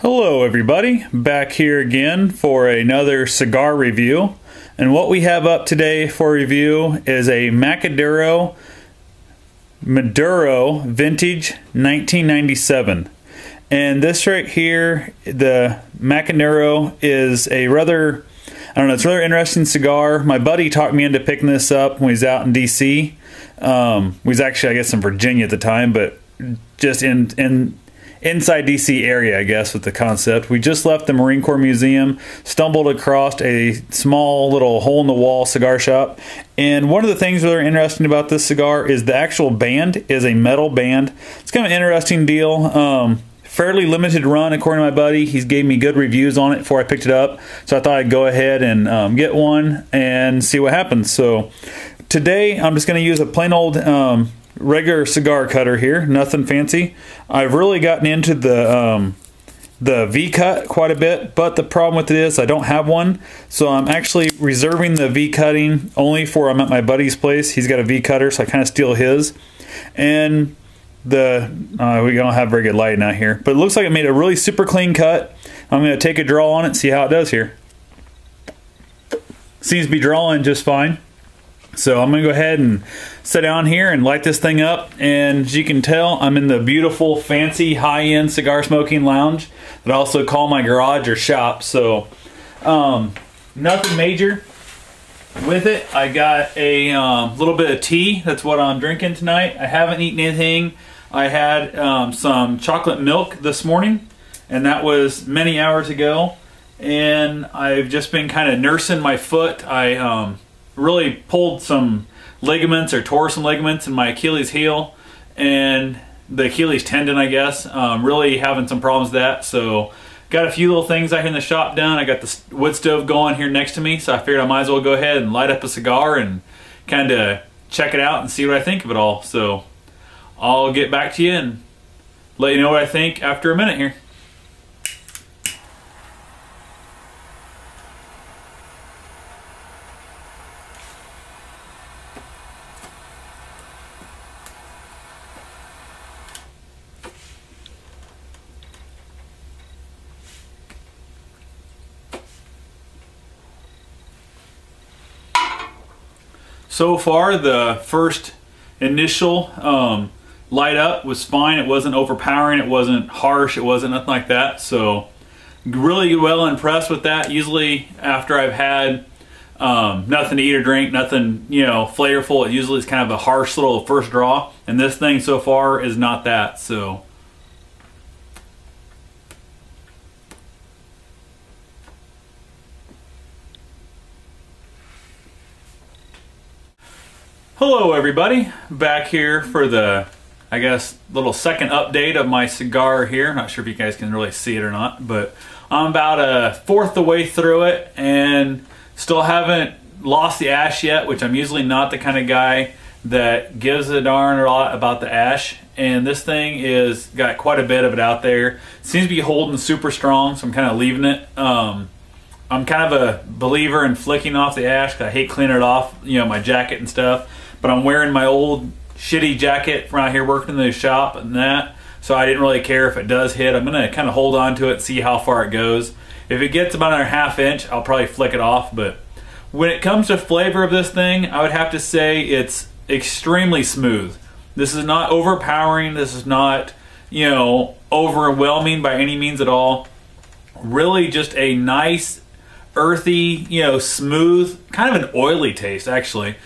Hello everybody, back here again for another cigar review. And what we have up today for review is a Maduro Vintage 1997. And this right here, the Macanudo, is a rather, it's a rather interesting cigar. My buddy talked me into picking this up when he was out in DC. He was actually, I guess, in Virginia at the time, but just inside DC area, I guess, with the concept. We just left the Marine Corps Museum, stumbled across a small little hole-in-the-wall cigar shop, and one of the things that are interesting about this cigar is the actual band is a metal band. It's kind of an interesting deal. Fairly limited run, according to my buddy. He's gave me good reviews on it before I picked it up, so I thought I'd go ahead and get one and see what happens. So today I'm just going to use a plain old regular cigar cutter here, nothing fancy. I've really gotten into the V-cut quite a bit, but the problem with it is I don't have one, so I'm actually reserving the V-cutting only for I'm at my buddy's place. He's got a V-cutter, so I kind of steal his. And we don't have very good lighting out here, but it looks like it made a really super clean cut. I'm going to take a draw on it and see how it does here. Seems to be drawing just fine. So I'm going to go ahead and sit down here and light this thing up. And as you can tell, I'm in the beautiful, fancy, high-end cigar smoking lounge that I also call my garage or shop. So nothing major with it. I got a little bit of tea. That's what I'm drinking tonight. I haven't eaten anything. I had some chocolate milk this morning, and that was many hours ago. And I've just been kind of nursing my foot. I really pulled some ligaments or tore some ligaments in my Achilles heel and the Achilles tendon, I guess. Really having some problems with that. So got a few little things out here in the shop done. I got the wood stove going here next to me, so I figured I might as well go ahead and light up a cigar and kind of check it out and see what I think of it all. So I'll get back to you and let you know what I think after a minute here. So far, the first initial light up was fine. It wasn't overpowering, it wasn't harsh, it wasn't nothing like that. So really well impressed with that. Usually after I've had nothing to eat or drink, nothing flavorful, it usually is kind of a harsh little first draw. And this thing so far is not that. So hello everybody, back here for the, I guess, little second update of my cigar here. Not sure if you guys can really see it or not, but I'm about a fourth the way through it and still haven't lost the ash yet, which I'm usually not the kind of guy that gives a darn a lot about the ash. And this thing is got quite a bit of it out there. Seems to be holding super strong, so I'm kind of leaving it. I'm kind of a believer in flicking off the ash, 'cause I hate cleaning it off, my jacket and stuff. But I'm wearing my old shitty jacket from out here working in the shop and that, so I didn't really care if it does hit. I'm gonna kind of hold on to it and see how far it goes. If it gets about another ½ inch, I'll probably flick it off. But when it comes to flavor of this thing, I would have to say it's extremely smooth. This is not overpowering. This is not, overwhelming by any means at all. Really just a nice, earthy, smooth, kind of an oily taste, actually.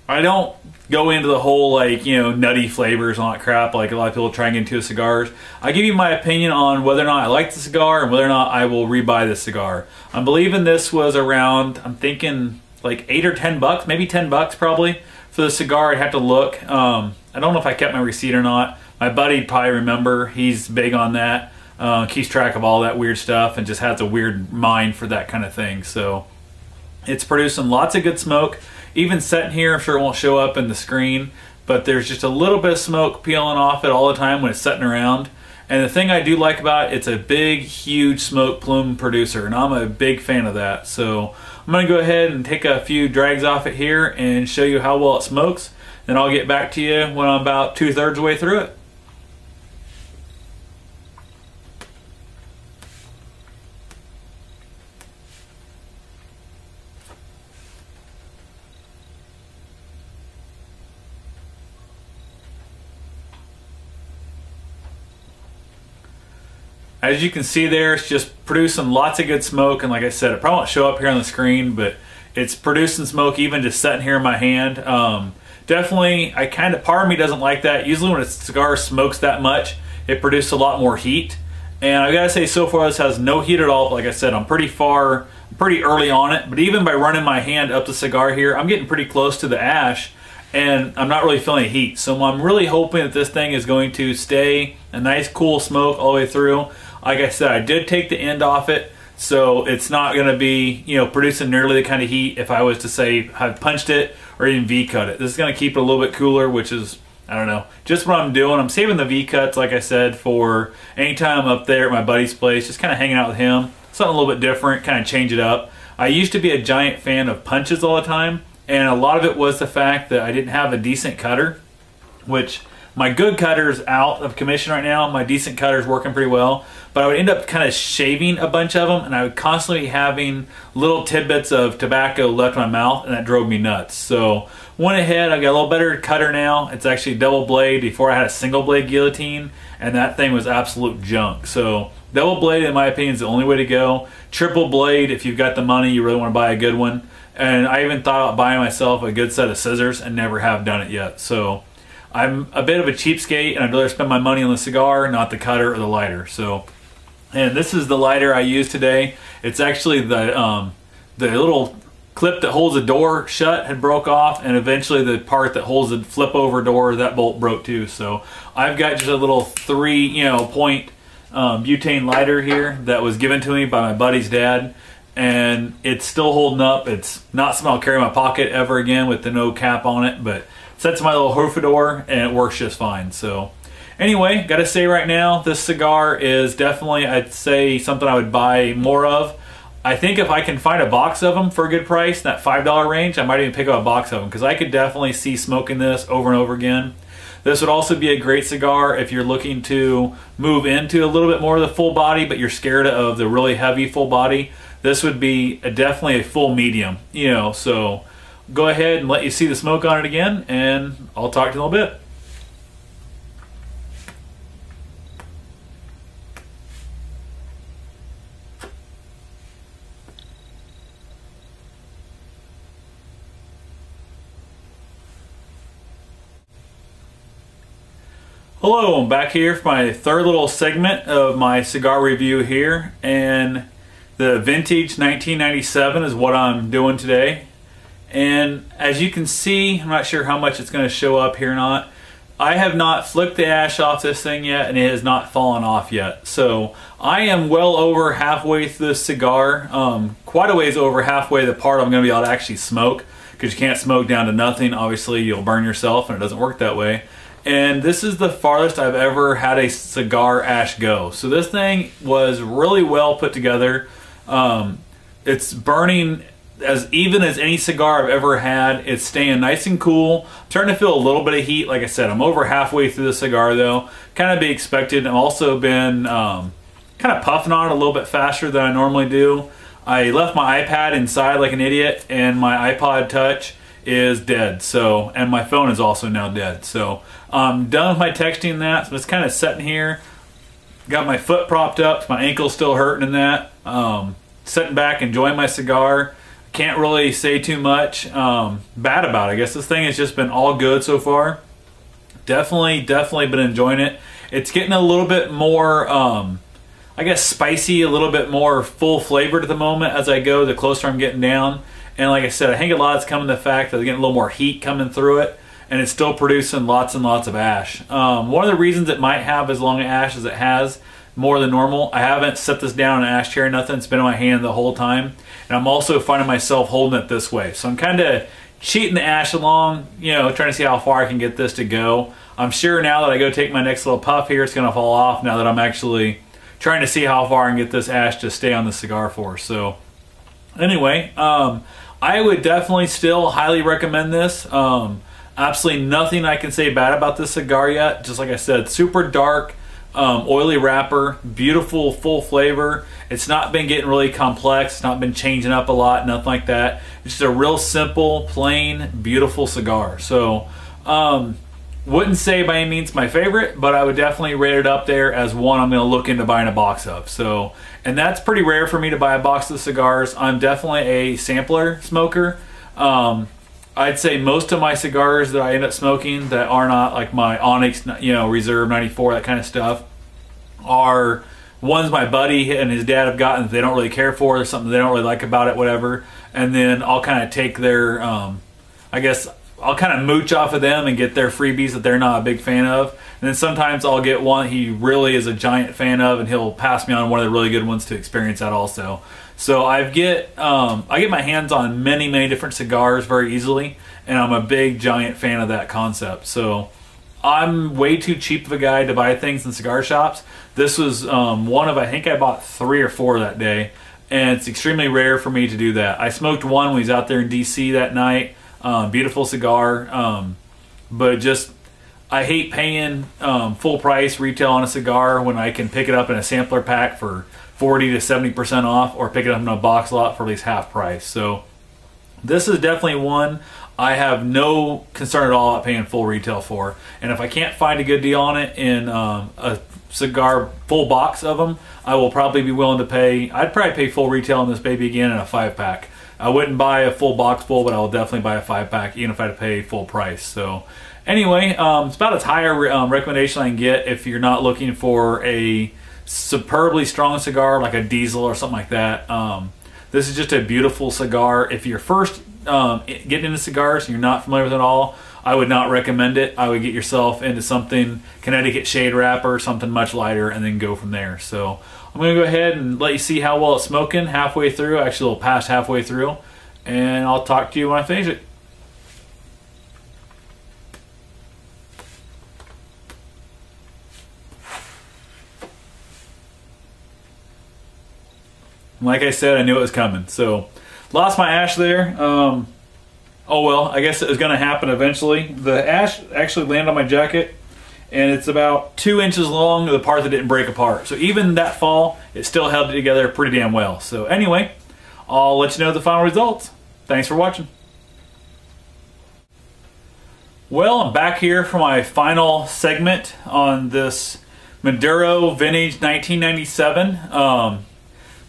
I don't go into the whole nutty flavors and all that crap like a lot of people try and get into cigars. I give you my opinion on whether or not I like the cigar and whether or not I will rebuy this cigar. I'm believing this was around, I'm thinking like $8 or $10, maybe $10 probably for the cigar. I'd have to look. I don't know if I kept my receipt or not. My buddy'd probably remember. He's big on that. Keeps track of all that weird stuff and just has a weird mind for that kind of thing. So it's producing lots of good smoke. Even sitting here, I'm sure it won't show up in the screen, but there's just a little bit of smoke peeling off it all the time when it's sitting around. And the thing I do like about it, it's a big, huge smoke plume producer, and I'm a big fan of that. So I'm gonna go ahead and take a few drags off it here and show you how well it smokes. Then I'll get back to you when I'm about 2/3 of the way through it. As you can see there, it's just producing lots of good smoke, and like I said, it probably won't show up here on the screen, but it's producing smoke even just sitting here in my hand. Definitely, part of me doesn't like that. Usually when a cigar smokes that much, it produces a lot more heat. And I gotta say, so far this has no heat at all. But like I said, I'm pretty early on it. But even by running my hand up the cigar here, I'm getting pretty close to the ash, and I'm not really feeling heat. So I'm really hoping that this thing is going to stay a nice cool smoke all the way through. Like I said, I did take the end off it, so it's not going to be, you know, producing nearly the kind of heat if I was to say have punched it or even V-cut it. This is going to keep it a little bit cooler, which is, I don't know, just what I'm doing. I'm saving the V-cuts, like I said, for anytime I'm up there at my buddy's place, just kind of hanging out with him. Something a little bit different, kind of change it up. I used to be a giant fan of punches all the time, and a lot of it was the fact that I didn't have a decent cutter, which my good cutter's out of commission right now. My decent cutter's working pretty well, but I would end up kind of shaving a bunch of them, and I would constantly be having little tidbits of tobacco left in my mouth, and that drove me nuts. So went ahead, I got a little better cutter now. It's actually double blade. Before I had a single blade guillotine, and that thing was absolute junk. So double blade, in my opinion, is the only way to go. Triple blade, if you've got the money, you really want to buy a good one. And I even thought about buying myself a good set of scissors and never have done it yet. So I'm a bit of a cheapskate, and I'd rather spend my money on the cigar, not the cutter or the lighter. So, and this is the lighter I use today. It's actually the little clip that holds the door shut had broke off, and eventually the part that holds the flip over door, that bolt broke too. So I've got just a little 3-point butane lighter here that was given to me by my buddy's dad, and it's still holding up. It's not something I'll carry in my pocket ever again with the no cap on it, but sets my little Hofador, and it works just fine. So anyway, gotta say right now, this cigar is definitely, I'd say, something I would buy more of. I think if I can find a box of them for a good price, that $5 range, I might even pick up a box of them, because I could definitely see smoking this over and over again. This would also be a great cigar if you're looking to move into a little bit more of the full body, but you're scared of the really heavy full body. This would be definitely a full medium, you know, so go ahead and let you see the smoke on it again, and I'll talk to you in a little bit. Hello, I'm back here for my third little segment of my cigar review here, and the vintage 1997 is what I'm doing today. And as you can see, I'm not sure how much it's going to show up here or not, I have not flicked the ash off this thing yet, and it has not fallen off yet. So I am well over halfway through this cigar, quite a ways over halfway the part I'm going to be able to actually smoke, because you can't smoke down to nothing. Obviously you'll burn yourself, and it doesn't work that way. And this is the farthest I've ever had a cigar ash go. So this thing was really well put together. It's burning as even as any cigar I've ever had. It's staying nice and cool. I'm starting to feel a little bit of heat. Like I said, I'm over halfway through the cigar though. Kind of be expected. I've also been kind of puffing on it a little bit faster than I normally do. I left my iPad inside like an idiot, and my iPod Touch is dead. So, and my phone is also now dead. So I'm done with my texting and that. So it's kind of sitting here. Got my foot propped up. My ankle's still hurting in that. Sitting back, enjoying my cigar. Can't really say too much bad about it. I guess this thing has just been all good so far. Definitely been enjoying it. It's getting a little bit more, I guess, spicy, a little bit more full flavored at the moment as I go, the closer I'm getting down. And like I said, I think a lot is coming to the fact that they're getting a little more heat coming through it, and it's still producing lots and lots of ash. One of the reasons it might have as long an ash as it has, more than normal, I haven't set this down in an ashtray or nothing. It's been in my hand the whole time. And I'm also finding myself holding it this way. So I'm kind of cheating the ash along, you know, trying to see how far I can get this to go. I'm sure now that I go take my next little puff here, it's going to fall off now that I'm actually trying to see how far I can get this ash to stay on the cigar for. So anyway, I would definitely still highly recommend this. Absolutely nothing I can say bad about this cigar yet. Just like I said, super dark, oily wrapper, beautiful full flavor. It's not been getting really complex. It's not been changing up a lot, nothing like that. It's just a real simple, plain, beautiful cigar. So Wouldn't say by any means my favorite, but I would definitely rate it up there as one I'm going to look into buying a box of. So, and that's pretty rare for me to buy a box of cigars. I'm definitely a sampler smoker. I'd say most of my cigars that I end up smoking that are not like my Onyx, you know, Reserve 94, that kind of stuff, are ones my buddy and his dad have gotten that they don't really care for. There's something they don't really like about it, whatever. And then I'll kind of take their, I guess, I'll kind of mooch off of them and get their freebies that they're not a big fan of. And then sometimes I'll get one he really is a giant fan of, and he'll pass me on one of the really good ones to experience that also. So I get my hands on many different cigars very easily, and I'm a big giant fan of that concept. So I'm way too cheap of a guy to buy things in cigar shops. This was one of, I think I bought 3 or 4 that day, and it's extremely rare for me to do that. I smoked one when he was out there in DC that night. Beautiful cigar, but just I hate paying full price retail on a cigar when I can pick it up in a sampler pack for 40 to 70% off, or pick it up in a box lot for at least half price. So this is definitely one I have no concern at all at paying full retail for. And if I can't find a good deal on it in a cigar full box of them, I will probably be willing to pay. I'd probably pay full retail on this baby again in a 5-pack. I wouldn't buy a full box full, but I will definitely buy a 5-pack, even if I had to pay full price. So anyway, it's about as high a recommendation I can get if you're not looking for a superbly strong cigar like a Diesel or something like that. This is just a beautiful cigar. If you're first getting into cigars and you're not familiar with it all, I would not recommend it. I would get yourself into something Connecticut shade wrapper, something much lighter, and then go from there. So I'm going to go ahead and let you see how well it's smoking halfway through, actually a little past halfway through, and I'll talk to you when I finish it. Like I said, I knew it was coming. So lost my ash there. Oh well, I guess it was going to happen eventually. The ash actually landed on my jacket, and it's about 2 inches long, the part that didn't break apart. So even that fall, it still held it together pretty damn well. So anyway, I'll let you know the final results. Thanks for watching. Well, I'm back here for my final segment on this Maduro Vintage 1997.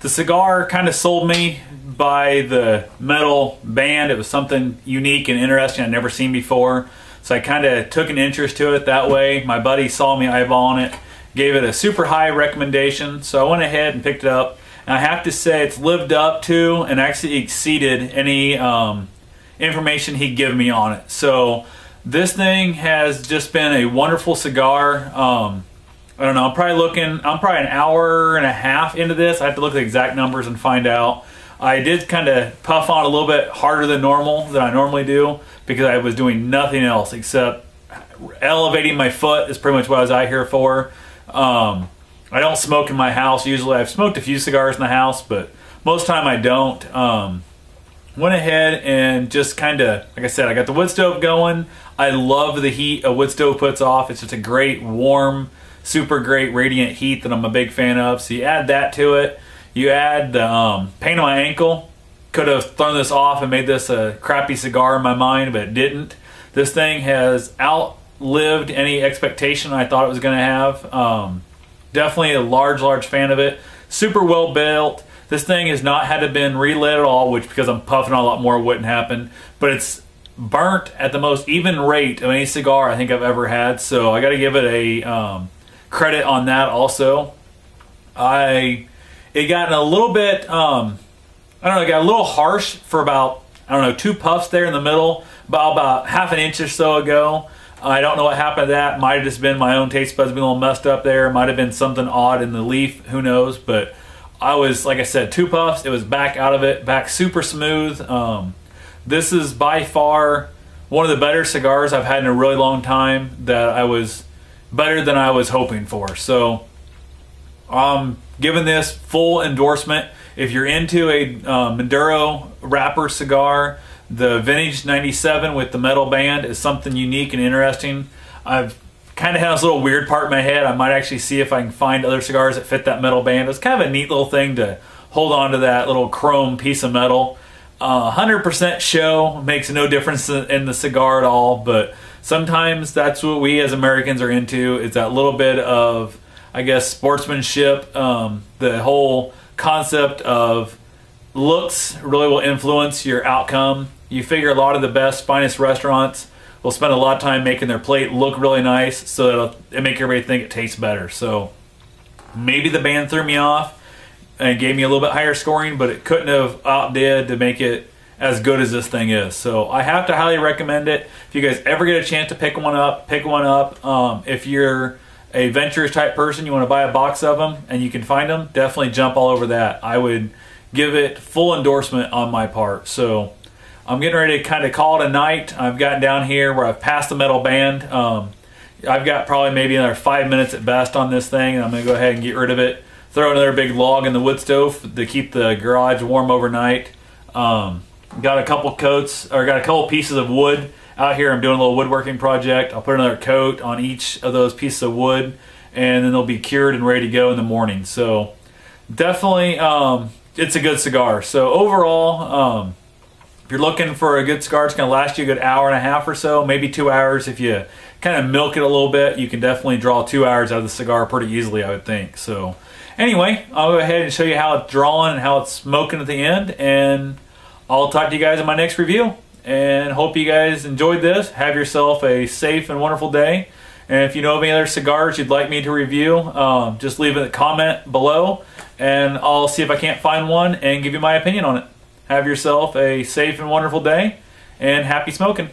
The cigar kind of sold me by the metal band. It was something unique and interesting I'd never seen before. So I kind of took an interest to it that way. My buddy saw me eyeballing it, gave it a super high recommendation. So I went ahead and picked it up. And I have to say it's lived up to and actually exceeded any information he'd give me on it. So this thing has just been a wonderful cigar. I don't know, I'm probably an hour and a half into this. I have to look at the exact numbers and find out. I did kind of puff on a little bit harder than normal, than I normally do, because I was doing nothing else except elevating my foot is pretty much what I was out here for. I don't smoke in my house usually. I've smoked a few cigars in the house, but most of the time I don't. Went ahead and just kind of, like I said, I got the wood stove going. I love the heat a wood stove puts off. It's just a great, warm, super great radiant heat that I'm a big fan of. So you add that to it. You add the pain on my ankle. Could have thrown this off and made this a crappy cigar in my mind, but it didn't. This thing has outlived any expectation I thought it was going to have. Definitely a large fan of it. Super well built. This thing has not had to been relit at all, which because I'm puffing on a lot more wouldn't happen. But it's burnt at the most even rate of any cigar I think I've ever had. So I got to give it a credit on that also. It got a little bit, I don't know, it got a little harsh for about, I don't know, 2 puffs there in the middle, about half an inch or so ago. I don't know what happened to that. Might have just been my own taste buds being a little messed up there. Might have been something odd in the leaf, who knows. But I was, like I said, 2 puffs. It was back out of it, back super smooth. This is by far one of the better cigars I've had in a really long time, that I was better than I was hoping for. So I'm giving this full endorsement. If you're into a Maduro wrapper cigar, the Vintage 97 with the metal band is something unique and interesting. I've kind of had this little weird part in my head. I might actually see if I can find other cigars that fit that metal band. It's kind of a neat little thing to hold on to, that little chrome piece of metal. 100% show makes no difference in the cigar at all, but sometimes that's what we as Americans are into. It's that little bit of, I guess, sportsmanship. The whole concept of looks really will influence your outcome. You figure a lot of the best, finest restaurants will spend a lot of time making their plate look really nice so that it'll make everybody think it tastes better. So maybe the band threw me off and gave me a little bit higher scoring, but it couldn't have outdid to make it as good as this thing is. So I have to highly recommend it. If you guys ever get a chance to pick one up, pick one up. If you're a venturous type person, you want to buy a box of them and you can find them, definitely jump all over that. I would give it full endorsement on my part. So I'm getting ready to kind of call it a night. I've gotten down here where I've passed the metal band. I've got probably maybe another 5 minutes at best on this thing, and I'm going to go ahead and get rid of it. Throw another big log in the wood stove to keep the garage warm overnight. Got a couple coats, or got a couple pieces of wood out here. I'm doing a little woodworking project. I'll put another coat on each of those pieces of wood, and then they'll be cured and ready to go in the morning. So definitely, it's a good cigar. So overall, if you're looking for a good cigar, it's going to last you a good hour and a half or so, maybe 2 hours. If you kind of milk it a little bit, you can definitely draw 2 hours out of the cigar pretty easily, I would think. So anyway, I'll go ahead and show you how it's drawing and how it's smoking at the end, and I'll talk to you guys in my next review. And hope you guys enjoyed this. Have yourself a safe and wonderful day. And if you know of any other cigars you'd like me to review, just leave a comment below, and I'll see if I can't find one and give you my opinion on it. Have yourself a safe and wonderful day, and happy smoking.